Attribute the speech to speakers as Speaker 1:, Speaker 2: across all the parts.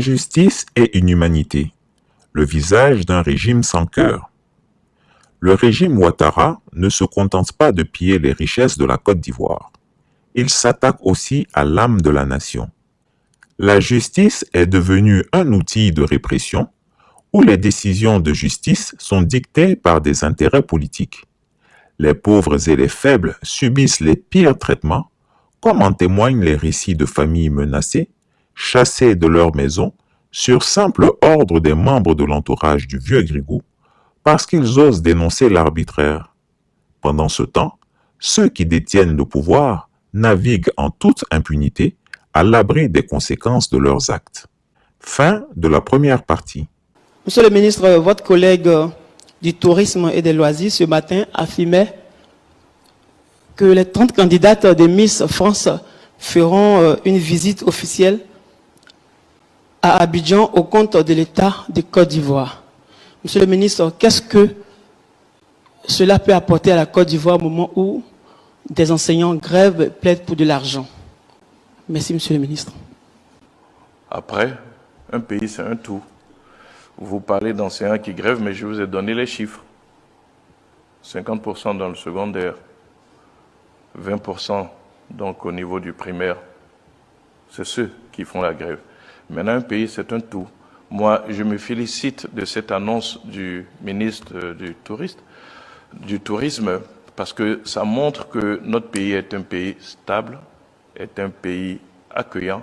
Speaker 1: Justice et inhumanité, le visage d'un régime sans cœur. Le régime Ouattara ne se contente pas de piller les richesses de la Côte d'Ivoire. Il s'attaque aussi à l'âme de la nation. La justice est devenue un outil de répression où les décisions de justice sont dictées par des intérêts politiques. Les pauvres et les faibles subissent les pires traitements, comme en témoignent les récits de familles menacées, chassées de leur maison, sur simple ordre des membres de l'entourage du vieux Grigou, parce qu'ils osent dénoncer l'arbitraire. Pendant ce temps, ceux qui détiennent le pouvoir naviguent en toute impunité à l'abri des conséquences de leurs actes. Fin de la première partie.
Speaker 2: Monsieur le ministre, votre collègue du tourisme et des loisirs ce matin affirmait que les 30 candidates de Miss France feront une visite officielle à Abidjan au compte de l'État de Côte d'Ivoire. Monsieur le ministre, qu'est-ce que cela peut apporter à la Côte d'Ivoire au moment où des enseignants grèvent, plaident pour de l'argent? Merci, monsieur le ministre.
Speaker 3: Après, un pays, c'est un tout. Vous parlez d'enseignants qui grèvent, mais je vous ai donné les chiffres. 50% dans le secondaire, 20% donc au niveau du primaire. C'est ceux qui font la grève. Maintenant, un pays, c'est un tout. Moi, je me félicite de cette annonce du ministre du Tourisme, parce que ça montre que notre pays est un pays stable, est un pays accueillant,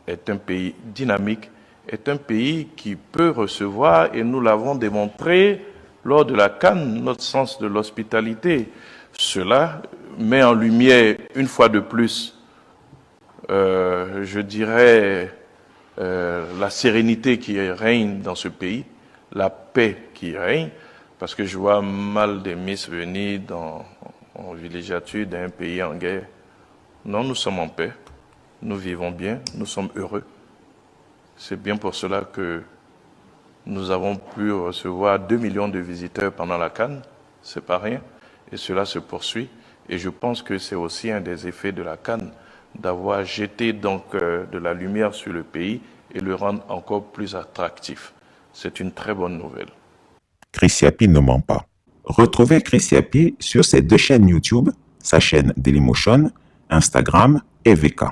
Speaker 3: est un pays dynamique, est un pays qui peut recevoir, et nous l'avons démontré lors de la CAN, notre sens de l'hospitalité. Cela met en lumière, une fois de plus, je dirais, la sérénité qui règne dans ce pays, la paix qui règne, parce que je vois mal des Miss venir en villégiature d'un pays en guerre. Non, nous sommes en paix, nous vivons bien, nous sommes heureux. C'est bien pour cela que nous avons pu recevoir 2 millions de visiteurs pendant la CAN, c'est pas rien, et cela se poursuit. Et je pense que c'est aussi un des effets de la CAN, d'avoir jeté donc de la lumière sur le pays et le rendre encore plus attractif. C'est une très bonne nouvelle.
Speaker 1: Chris Yapi ne ment pas. Retrouvez Chris Yapi sur ses 2 chaînes YouTube, sa chaîne Dailymotion, Instagram et VK.